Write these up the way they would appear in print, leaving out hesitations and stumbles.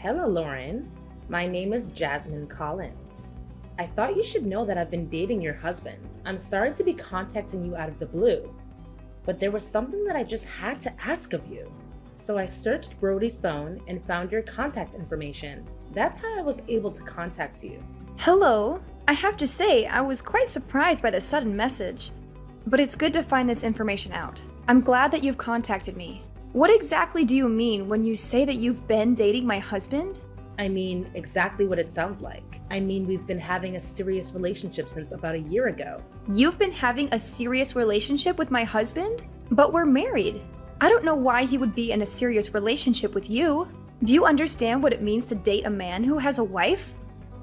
Hello, Lauren. My name is Jasmine Collins. I thought you should know that I've been dating your husband. I'm sorry to be contacting you out of the blue, but there was something that I just had to ask of you. So I searched Brody's phone and found your contact information. That's how I was able to contact you. Hello. I have to say, I was quite surprised by the sudden message. But it's good to find this information out. I'm glad that you've contacted me. What exactly do you mean when you say that you've been dating my husband? I mean exactly what it sounds like. I mean, we've been having a serious relationship since about a year ago. You've been having a serious relationship with my husband? But we're married. I don't know why he would be in a serious relationship with you. Do you understand what it means to date a man who has a wife?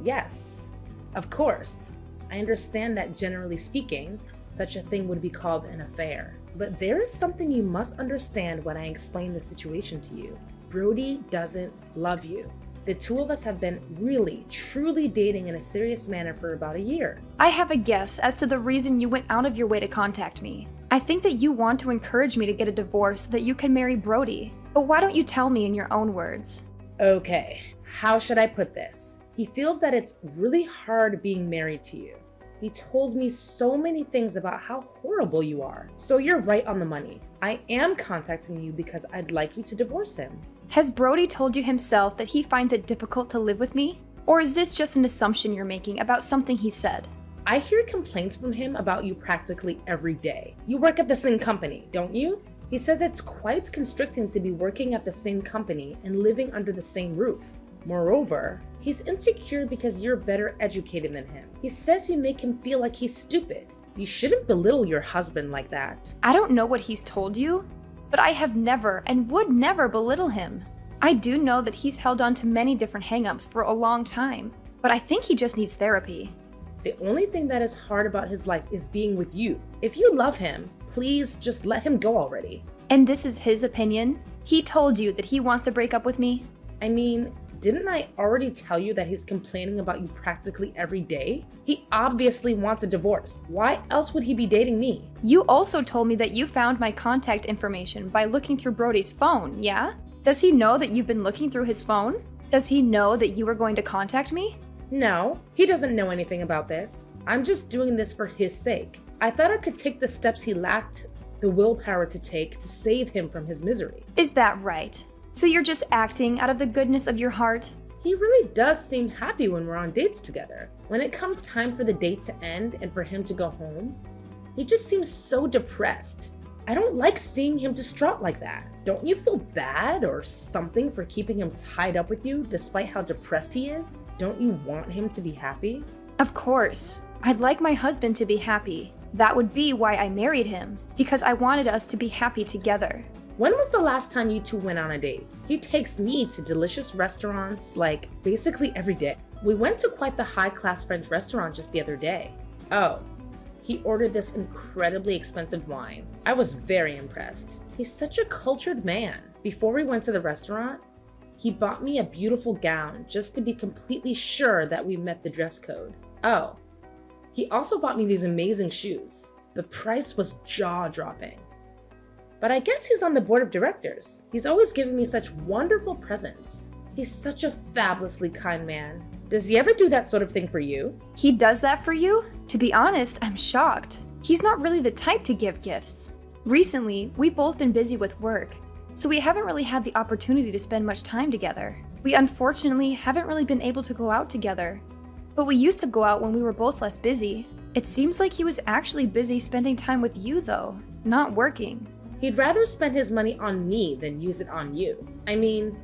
Yes, of course. I understand that generally speaking, such a thing would be called an affair. But there is something you must understand when I explain the situation to you. Brody doesn't love you. The two of us have been really, truly dating in a serious manner for about a year. I have a guess as to the reason you went out of your way to contact me. I think that you want to encourage me to get a divorce so that you can marry Brody. But why don't you tell me in your own words? Okay, how should I put this? He feels that it's really hard being married to you. He told me so many things about how horrible you are. So you're right on the money. I am contacting you because I'd like you to divorce him. Has Brody told you himself that he finds it difficult to live with me? Or is this just an assumption you're making about something he said? I hear complaints from him about you practically every day. You work at the same company, don't you? He says it's quite constricting to be working at the same company and living under the same roof. Moreover, he's insecure because you're better educated than him. He says you make him feel like he's stupid. You shouldn't belittle your husband like that. I don't know what he's told you, but I have never and would never belittle him. I do know that he's held on to many different hang-ups for a long time, but I think he just needs therapy. The only thing that is hard about his life is being with you. If you love him, please just let him go already. And this is his opinion? He told you that he wants to break up with me? I mean, didn't I already tell you that he's complaining about you practically every day? He obviously wants a divorce. Why else would he be dating me? You also told me that you found my contact information by looking through Brody's phone, yeah? Does he know that you've been looking through his phone? Does he know that you were going to contact me? No, he doesn't know anything about this. I'm just doing this for his sake. I thought I could take the steps he lacked the willpower to take to save him from his misery. Is that right? So you're just acting out of the goodness of your heart? He really does seem happy when we're on dates together. When it comes time for the date to end and for him to go home, he just seems so depressed. I don't like seeing him distraught like that. Don't you feel bad or something for keeping him tied up with you despite how depressed he is? Don't you want him to be happy? Of course. I'd like my husband to be happy. That would be why I married him, because I wanted us to be happy together. When was the last time you two went on a date? He takes me to delicious restaurants, like, basically every day. We went to quite the high-class French restaurant just the other day. Oh, he ordered this incredibly expensive wine. I was very impressed. He's such a cultured man. Before we went to the restaurant, he bought me a beautiful gown just to be completely sure that we met the dress code. Oh, he also bought me these amazing shoes. The price was jaw-dropping. But I guess he's on the board of directors. He's always giving me such wonderful presents. He's such a fabulously kind man. Does he ever do that sort of thing for you? He does that for you? To be honest, I'm shocked. He's not really the type to give gifts. Recently, we've both been busy with work, so we haven't really had the opportunity to spend much time together. We unfortunately haven't really been able to go out together. But we used to go out when we were both less busy. It seems like he was actually busy spending time with you though, not working. He'd rather spend his money on me than use it on you. I mean,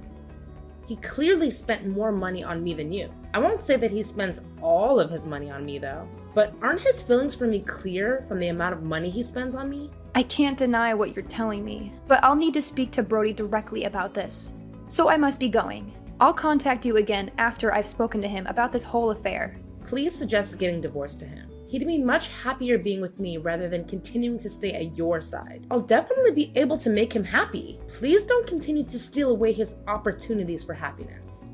he clearly spent more money on me than you. I won't say that he spends all of his money on me though, but aren't his feelings for me clear from the amount of money he spends on me? I can't deny what you're telling me, but I'll need to speak to Brody directly about this. So I must be going. I'll contact you again after I've spoken to him about this whole affair. Please suggest getting divorced to him. He'd be much happier being with me rather than continuing to stay at your side. I'll definitely be able to make him happy. Please don't continue to steal away his opportunities for happiness.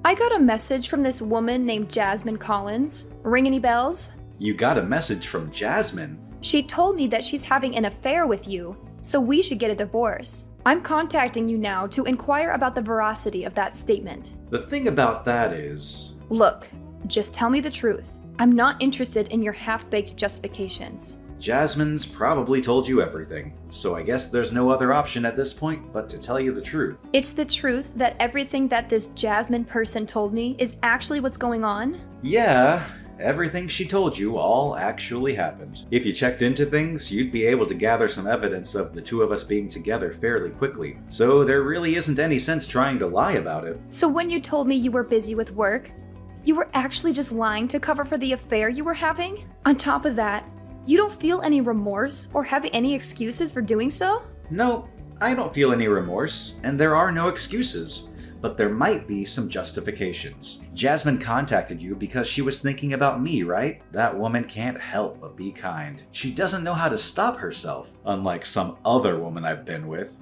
I got a message from this woman named Jasmine Collins. Ring any bells? You got a message from Jasmine? She told me that she's having an affair with you. so we should get a divorce. I'm contacting you now to inquire about the veracity of that statement. The thing about that is... Look, just tell me the truth. I'm not interested in your half-baked justifications. Jasmine's probably told you everything, so I guess there's no other option at this point but to tell you the truth. It's the truth that everything that this Jasmine person told me is actually what's going on? Yeah, everything she told you all actually happened. If you checked into things, you'd be able to gather some evidence of the two of us being together fairly quickly. So there really isn't any sense trying to lie about it. So when you told me you were busy with work, you were actually just lying to cover for the affair you were having? On top of that, you don't feel any remorse or have any excuses for doing so? No, I don't feel any remorse, and there are no excuses. But there might be some justifications. Jasmine contacted you because she was thinking about me, right? That woman can't help but be kind. She doesn't know how to stop herself, unlike some other woman I've been with.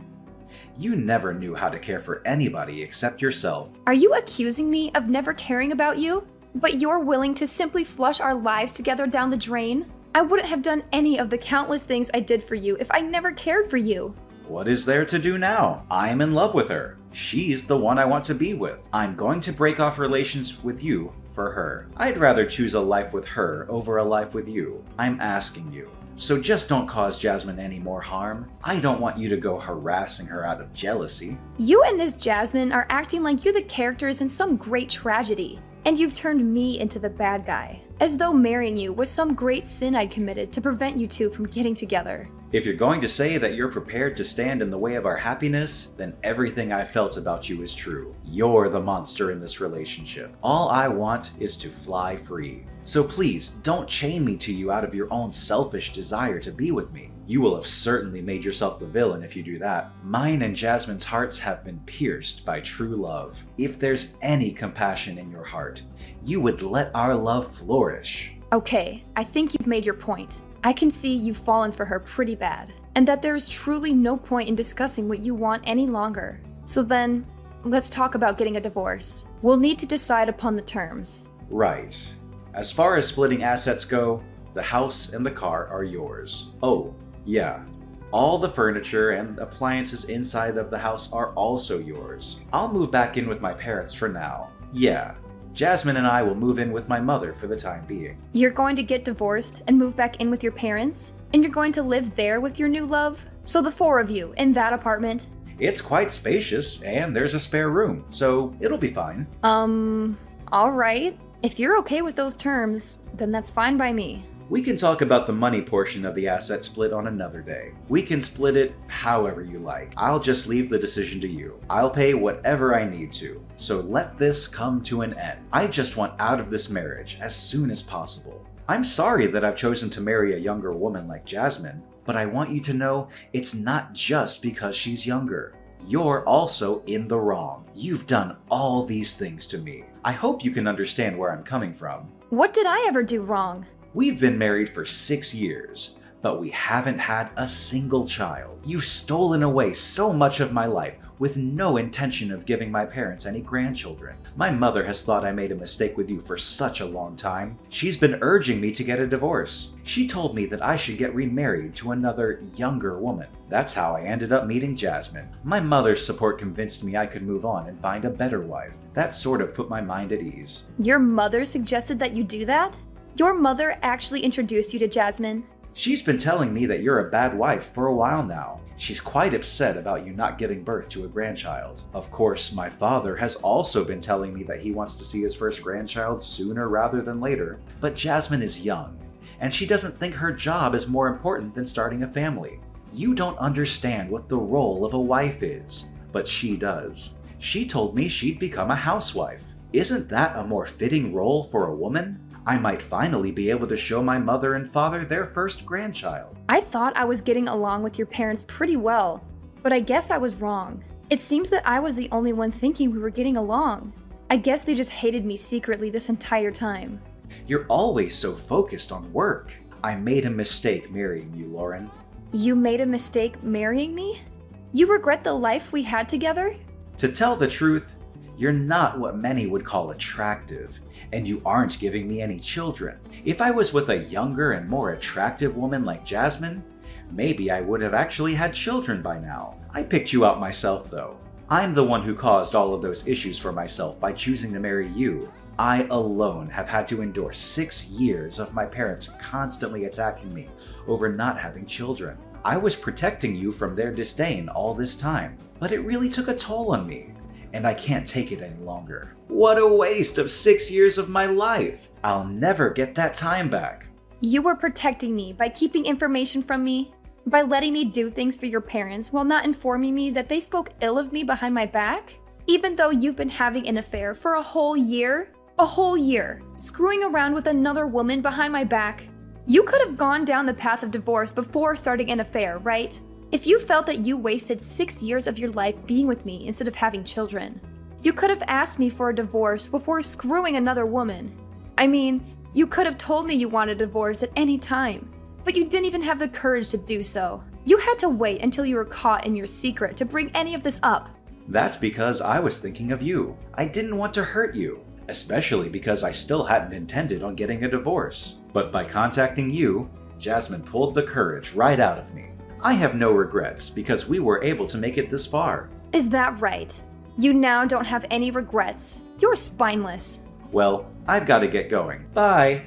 You never knew how to care for anybody except yourself. Are you accusing me of never caring about you? But you're willing to simply flush our lives together down the drain? I wouldn't have done any of the countless things I did for you if I never cared for you. What is there to do now? I'm in love with her. She's the one I want to be with. I'm going to break off relations with you for her. I'd rather choose a life with her over a life with you. I'm asking you. So just don't cause Jasmine any more harm. I don't want you to go harassing her out of jealousy. You and this Jasmine are acting like you're the characters in some great tragedy, and you've turned me into the bad guy. As though marrying you was some great sin I'd committed to prevent you two from getting together. If you're going to say that you're prepared to stand in the way of our happiness, then everything I felt about you is true. You're the monster in this relationship. All I want is to fly free. So please, don't chain me to you out of your own selfish desire to be with me. You will have certainly made yourself the villain if you do that. Mine and Jasmine's hearts have been pierced by true love. If there's any compassion in your heart, you would let our love flourish. Okay, I think you've made your point. I can see you've fallen for her pretty bad, and that there's truly no point in discussing what you want any longer. So then, let's talk about getting a divorce. We'll need to decide upon the terms. Right. As far as splitting assets go, the house and the car are yours. Oh, yeah. All the furniture and appliances inside of the house are also yours. I'll move back in with my parents for now. Yeah. Jasmine and I will move in with my mother for the time being. You're going to get divorced and move back in with your parents? And you're going to live there with your new love? So the four of you in that apartment? It's quite spacious, and there's a spare room, so it'll be fine. Alright. If you're okay with those terms, then that's fine by me. We can talk about the money portion of the asset split on another day. We can split it however you like. I'll just leave the decision to you. I'll pay whatever I need to. So let this come to an end. I just want out of this marriage as soon as possible. I'm sorry that I've chosen to marry a younger woman like Jasmine, but I want you to know it's not just because she's younger. You're also in the wrong. You've done all these things to me. I hope you can understand where I'm coming from. What did I ever do wrong? We've been married for 6 years, but we haven't had a single child. You've stolen away so much of my life with no intention of giving my parents any grandchildren. My mother has thought I made a mistake with you for such a long time. She's been urging me to get a divorce. She told me that I should get remarried to another younger woman. That's how I ended up meeting Jasmine. My mother's support convinced me I could move on and find a better wife. That sort of put my mind at ease. Your mother suggested that you do that? Your mother actually introduced you to Jasmine? She's been telling me that you're a bad wife for a while now. She's quite upset about you not giving birth to a grandchild. Of course, my father has also been telling me that he wants to see his first grandchild sooner rather than later. But Jasmine is young, and she doesn't think her job is more important than starting a family. You don't understand what the role of a wife is, but she does. She told me she'd become a housewife. Isn't that a more fitting role for a woman? I might finally be able to show my mother and father their first grandchild. I thought I was getting along with your parents pretty well, but I guess I was wrong. It seems that I was the only one thinking we were getting along. I guess they just hated me secretly this entire time. You're always so focused on work. I made a mistake marrying you, Lauren. You made a mistake marrying me? You regret the life we had together? To tell the truth, you're not what many would call attractive, and you aren't giving me any children. If I was with a younger and more attractive woman like Jasmine, Maybe I would have actually had children by now. I picked you out myself, though. I'm the one who caused all of those issues for myself by choosing to marry you. I alone have had to endure 6 years of my parents constantly attacking me over not having children. I was protecting you from their disdain all this time, but it really took a toll on me, and I can't take it any longer. What a waste of 6 years of my life! I'll never get that time back. You were protecting me by keeping information from me, by letting me do things for your parents while not informing me that they spoke ill of me behind my back? Even though you've been having an affair for a whole year? A whole year, screwing around with another woman behind my back? You could have gone down the path of divorce before starting an affair, right? If you felt that you wasted 6 years of your life being with me instead of having children, you could have asked me for a divorce before screwing another woman. I mean, you could have told me you wanted a divorce at any time, but you didn't even have the courage to do so. You had to wait until you were caught in your secret to bring any of this up. That's because I was thinking of you. I didn't want to hurt you, especially because I still hadn't intended on getting a divorce. But by contacting you, Jasmine pulled the courage right out of me. I have no regrets because we were able to make it this far. Is that right? You now don't have any regrets. You're spineless. Well, I've got to get going. Bye!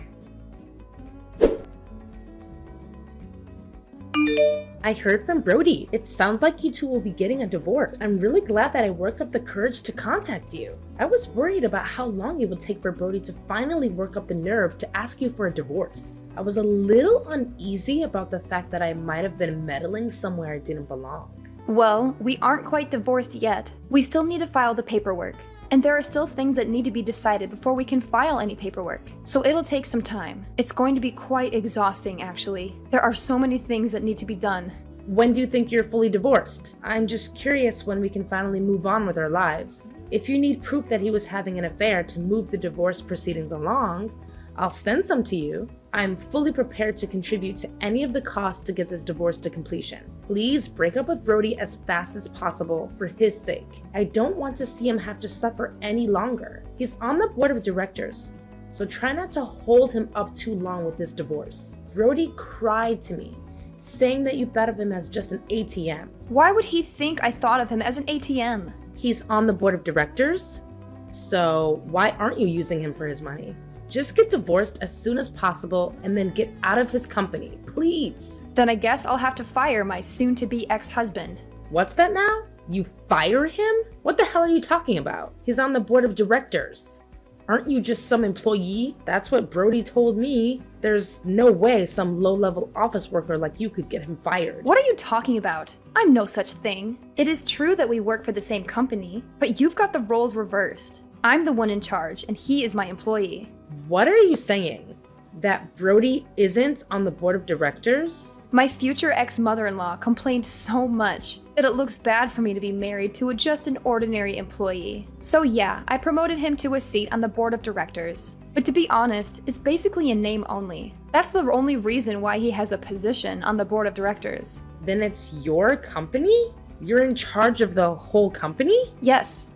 I heard from Brody. It sounds like you two will be getting a divorce. I'm really glad that I worked up the courage to contact you. I was worried about how long it would take for Brody to finally work up the nerve to ask you for a divorce. I was a little uneasy about the fact that I might have been meddling somewhere I didn't belong. Well, we aren't quite divorced yet. We still need to file the paperwork. And there are still things that need to be decided before we can file any paperwork. So it'll take some time. It's going to be quite exhausting, actually. There are so many things that need to be done. When do you think you're fully divorced? I'm just curious when we can finally move on with our lives. If you need proof that he was having an affair to move the divorce proceedings along, I'll send some to you. I'm fully prepared to contribute to any of the costs to get this divorce to completion. Please break up with Brody as fast as possible for his sake. I don't want to see him have to suffer any longer. He's on the board of directors, so try not to hold him up too long with this divorce. Brody cried to me, saying that you thought of him as just an ATM. Why would he think I thought of him as an ATM? He's on the board of directors, so why aren't you using him for his money? Just get divorced as soon as possible and then get out of his company, please. Then I guess I'll have to fire my soon-to-be ex-husband. What's that now? You fire him? What the hell are you talking about? He's on the board of directors. Aren't you just some employee? That's what Brody told me. There's no way some low-level office worker like you could get him fired. What are you talking about? I'm no such thing. It is true that we work for the same company, but you've got the roles reversed. I'm the one in charge, and he is my employee. What are you saying? That Brody isn't on the board of directors? My future ex-mother-in-law complained so much that it looks bad for me to be married to just an ordinary employee. So yeah, I promoted him to a seat on the board of directors. But to be honest, it's basically a name only. That's the only reason why he has a position on the board of directors. Then it's your company? You're in charge of the whole company? Yes.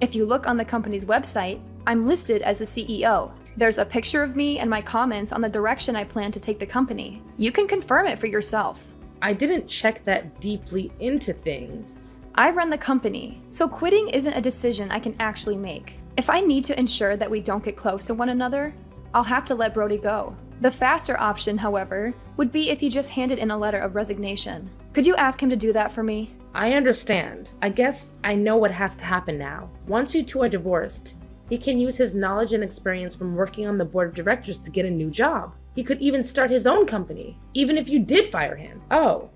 If you look on the company's website, I'm listed as the CEO. There's a picture of me and my comments on the direction I plan to take the company. You can confirm it for yourself. I didn't check that deeply into things. I run the company, so quitting isn't a decision I can actually make. If I need to ensure that we don't get close to one another, I'll have to let Brody go. The faster option, however, would be if he just handed in a letter of resignation. Could you ask him to do that for me? I understand. I guess I know what has to happen now. Once you two are divorced, he can use his knowledge and experience from working on the board of directors to get a new job. He could even start his own company, even if you did fire him. Oh,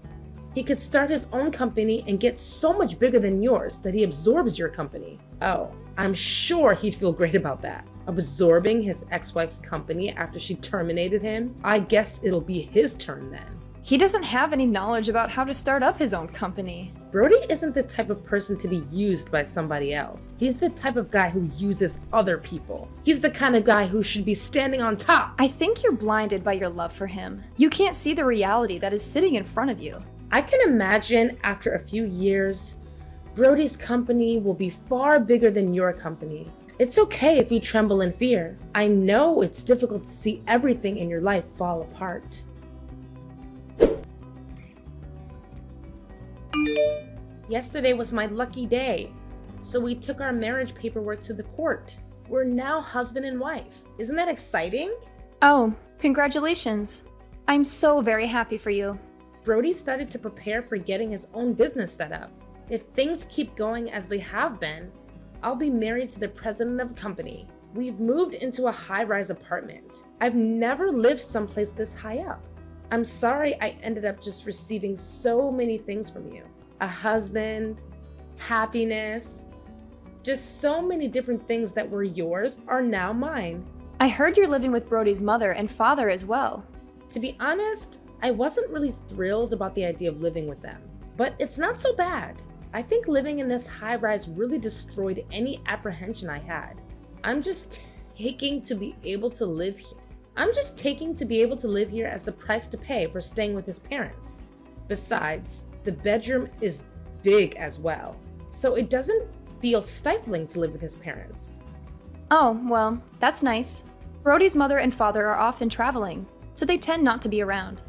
he could start his own company and get so much bigger than yours that he absorbs your company. Oh, I'm sure he'd feel great about that. Absorbing his ex-wife's company after she terminated him? I guess it'll be his turn then. He doesn't have any knowledge about how to start up his own company. Brody isn't the type of person to be used by somebody else. He's the type of guy who uses other people. He's the kind of guy who should be standing on top. I think you're blinded by your love for him. You can't see the reality that is sitting in front of you. I can imagine after a few years, Brody's company will be far bigger than your company. It's okay if you tremble in fear. I know it's difficult to see everything in your life fall apart. Yesterday was my lucky day, so we took our marriage paperwork to the court. We're now husband and wife. Isn't that exciting? Oh, congratulations. I'm so very happy for you. Brody started to prepare for getting his own business set up. If things keep going as they have been, I'll be married to the president of the company. We've moved into a high-rise apartment. I've never lived someplace this high up. I'm sorry I ended up just receiving so many things from you. A husband, happiness, just so many different things that were yours are now mine. I heard you're living with Brody's mother and father as well. To be honest, I wasn't really thrilled about the idea of living with them, but it's not so bad. I think living in this high-rise really destroyed any apprehension I had. I'm just taking to be able to live here. As the price to pay for staying with his parents. Besides, the bedroom is big as well, so it doesn't feel stifling to live with his parents. Oh, well, that's nice. Brody's mother and father are often traveling, so they tend not to be around.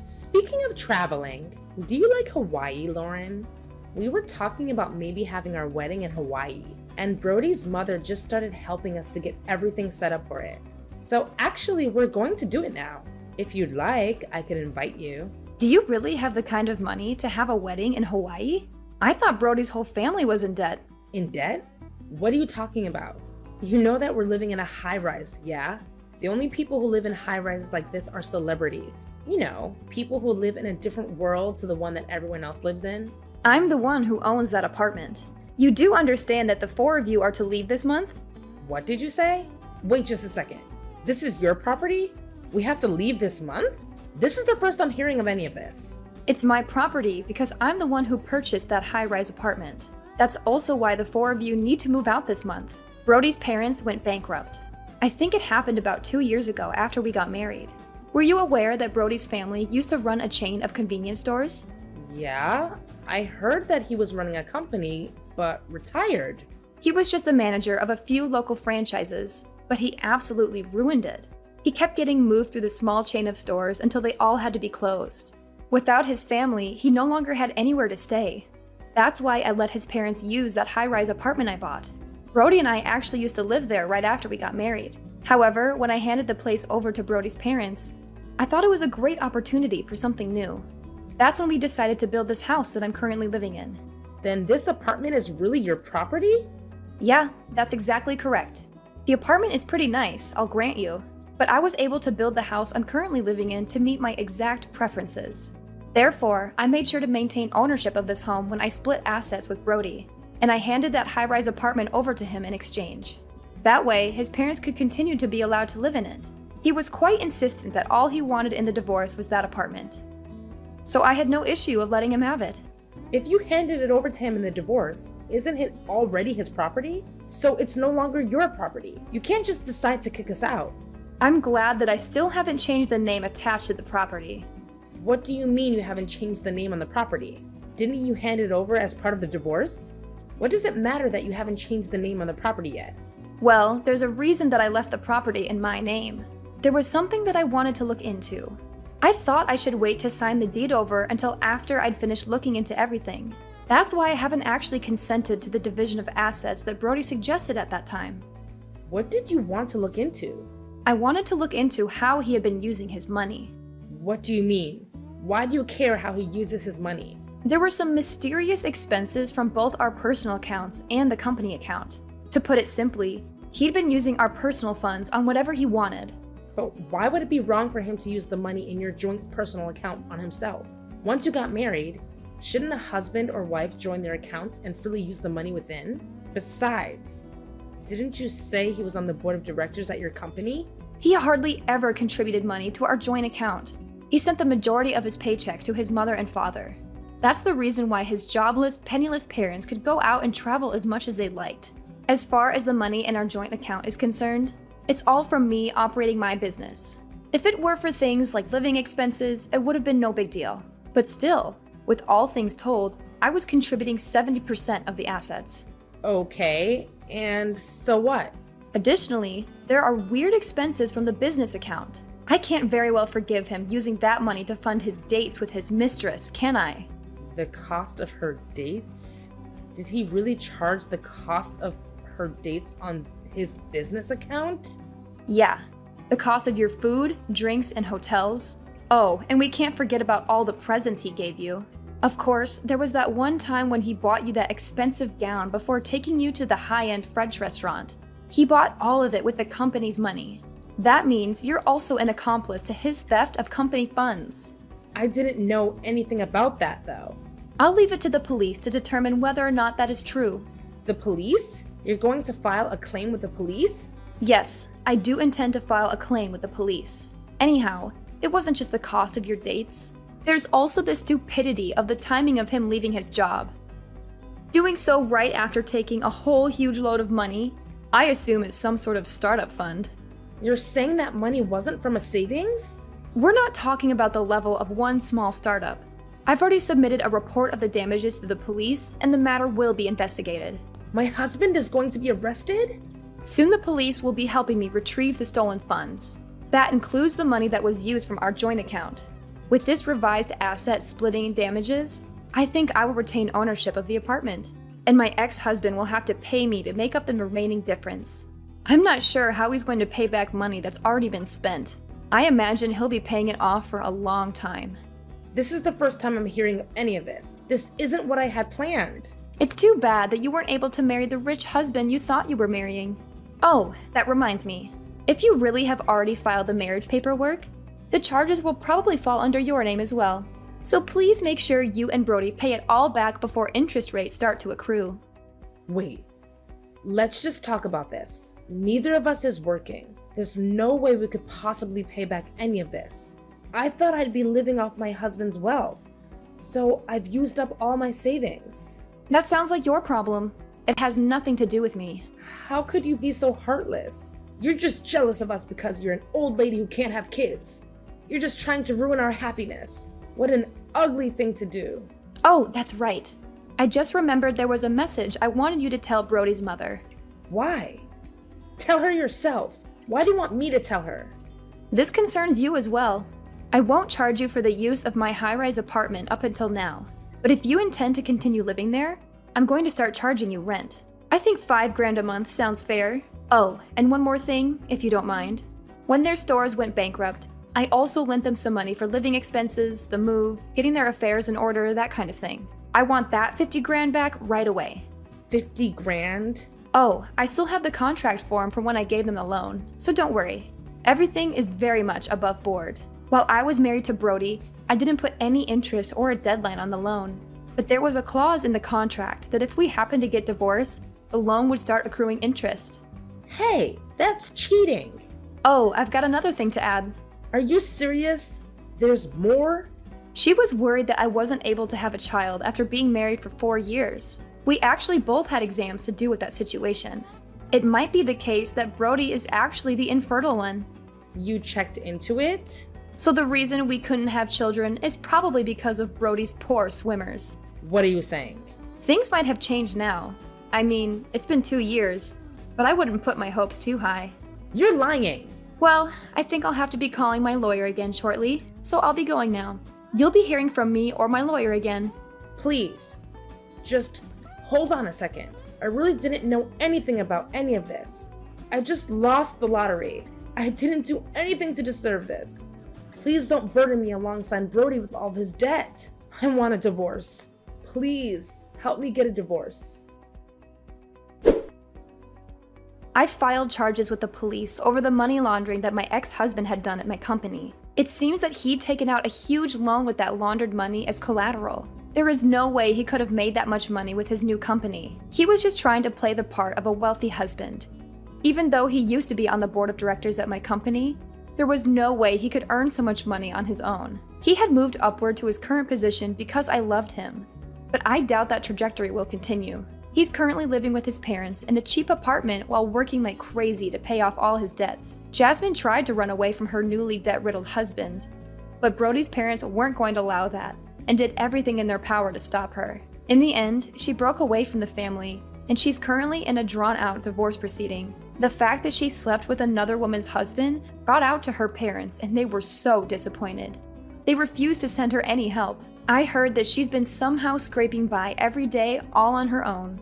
Speaking of traveling, do you like Hawaii, Lauren? We were talking about maybe having our wedding in Hawaii, and Brody's mother just started helping us to get everything set up for it. So actually, we're going to do it now. If you'd like, I could invite you. Do you really have the kind of money to have a wedding in Hawaii? I thought Brody's whole family was in debt. In debt? What are you talking about? You know that we're living in a high-rise, yeah? The only people who live in high-rises like this are celebrities. You know, people who live in a different world to the one that everyone else lives in. I'm the one who owns that apartment. You do understand that the four of you are to leave this month? What did you say? Wait just a second. This is your property? We have to leave this month? This is the first I'm hearing of any of this. It's my property because I'm the one who purchased that high-rise apartment. That's also why the four of you need to move out this month. Brody's parents went bankrupt. I think it happened about 2 years ago after we got married. Were you aware that Brody's family used to run a chain of convenience stores? Yeah, I heard that he was running a company, but retired. He was just the manager of a few local franchises, but he absolutely ruined it. He kept getting moved through the small chain of stores until they all had to be closed. Without his family, he no longer had anywhere to stay. That's why I let his parents use that high-rise apartment I bought. Brody and I actually used to live there right after we got married. However, when I handed the place over to Brody's parents, I thought it was a great opportunity for something new. That's when we decided to build this house that I'm currently living in. Then this apartment is really your property? Yeah, that's exactly correct. The apartment is pretty nice, I'll grant you, but I was able to build the house I'm currently living in to meet my exact preferences. Therefore, I made sure to maintain ownership of this home when I split assets with Brody, and I handed that high-rise apartment over to him in exchange. That way, his parents could continue to be allowed to live in it. He was quite insistent that all he wanted in the divorce was that apartment. So I had no issue of letting him have it. If you handed it over to him in the divorce, isn't it already his property? So it's no longer your property. You can't just decide to kick us out. I'm glad that I still haven't changed the name attached to the property. What do you mean you haven't changed the name on the property? Didn't you hand it over as part of the divorce? What does it matter that you haven't changed the name on the property yet? Well, there's a reason that I left the property in my name. There was something that I wanted to look into. I thought I should wait to sign the deed over until after I'd finished looking into everything. That's why I haven't actually consented to the division of assets that Brody suggested at that time. What did you want to look into? I wanted to look into how he had been using his money. What do you mean? Why do you care how he uses his money? There were some mysterious expenses from both our personal accounts and the company account. To put it simply, he'd been using our personal funds on whatever he wanted. But why would it be wrong for him to use the money in your joint personal account on himself? Once you got married, shouldn't a husband or wife join their accounts and freely use the money within? Besides, didn't you say he was on the board of directors at your company? He hardly ever contributed money to our joint account. He sent the majority of his paycheck to his mother and father. That's the reason why his jobless, penniless parents could go out and travel as much as they liked. As far as the money in our joint account is concerned, it's all from me operating my business. If it were for things like living expenses, it would have been no big deal. But still, with all things told, I was contributing 70% of the assets. Okay, and so what? Additionally, there are weird expenses from the business account. I can't very well forgive him using that money to fund his dates with his mistress, can I? The cost of her dates? Did he really charge the cost of her dates on his business account? Yeah. The cost of your food, drinks, and hotels. Oh, and we can't forget about all the presents he gave you. Of course, there was that one time when he bought you that expensive gown before taking you to the high-end French restaurant. He bought all of it with the company's money. That means you're also an accomplice to his theft of company funds. I didn't know anything about that, though. I'll leave it to the police to determine whether or not that is true. The police? You're going to file a claim with the police? Yes, I do intend to file a claim with the police. Anyhow, it wasn't just the cost of your dates. There's also the stupidity of the timing of him leaving his job. Doing so right after taking a whole huge load of money, I assume it's some sort of startup fund. You're saying that money wasn't from a savings? We're not talking about the level of one small startup. I've already submitted a report of the damages to the police, and the matter will be investigated. My husband is going to be arrested? Soon the police will be helping me retrieve the stolen funds. That includes the money that was used from our joint account. With this revised asset splitting damages, I think I will retain ownership of the apartment, and my ex-husband will have to pay me to make up the remaining difference. I'm not sure how he's going to pay back money that's already been spent. I imagine he'll be paying it off for a long time. This is the first time I'm hearing of any of this. This isn't what I had planned. It's too bad that you weren't able to marry the rich husband you thought you were marrying. Oh, that reminds me. If you really have already filed the marriage paperwork, the charges will probably fall under your name as well. So please make sure you and Brody pay it all back before interest rates start to accrue. Wait, let's just talk about this. Neither of us is working. There's no way we could possibly pay back any of this. I thought I'd be living off my husband's wealth, so I've used up all my savings. That sounds like your problem. It has nothing to do with me. How could you be so heartless? You're just jealous of us because you're an old lady who can't have kids. You're just trying to ruin our happiness. What an ugly thing to do. Oh, that's right. I just remembered there was a message I wanted you to tell Brody's mother. Why? Tell her yourself. Why do you want me to tell her? This concerns you as well. I won't charge you for the use of my high-rise apartment up until now, but if you intend to continue living there, I'm going to start charging you rent. I think $5,000 a month sounds fair. Oh, and one more thing, if you don't mind. When their stores went bankrupt, I also lent them some money for living expenses, the move, getting their affairs in order, that kind of thing. I want that $50,000 back right away. $50,000? Oh, I still have the contract form from when I gave them the loan, so don't worry. Everything is very much above board. While I was married to Brody, I didn't put any interest or a deadline on the loan. But there was a clause in the contract that if we happened to get divorced, the loan would start accruing interest. Hey, that's cheating. Oh, I've got another thing to add. Are you serious? There's more? She was worried that I wasn't able to have a child after being married for 4 years. We actually both had exams to do with that situation. It might be the case that Brody is actually the infertile one. You checked into it? So the reason we couldn't have children is probably because of Brody's poor swimmers. What are you saying? Things might have changed now. I mean, it's been 2 years, but I wouldn't put my hopes too high. You're lying. Well, I think I'll have to be calling my lawyer again shortly, so I'll be going now. You'll be hearing from me or my lawyer again. Please, just hold on a second. I really didn't know anything about any of this. I just lost the lottery. I didn't do anything to deserve this. Please don't burden me alongside Brody with all of his debt. I want a divorce. Please, help me get a divorce. I filed charges with the police over the money laundering that my ex-husband had done at my company. It seems that he'd taken out a huge loan with that laundered money as collateral. There is no way he could have made that much money with his new company. He was just trying to play the part of a wealthy husband. Even though he used to be on the board of directors at my company, there was no way he could earn so much money on his own. He had moved upward to his current position because I loved him, but I doubt that trajectory will continue. He's currently living with his parents in a cheap apartment while working like crazy to pay off all his debts. Jasmine tried to run away from her newly debt-riddled husband, but Brody's parents weren't going to allow that and did everything in their power to stop her. In the end, she broke away from the family, and she's currently in a drawn-out divorce proceeding. The fact that she slept with another woman's husband got out to her parents, and they were so disappointed. They refused to send her any help. I heard that she's been somehow scraping by every day all on her own.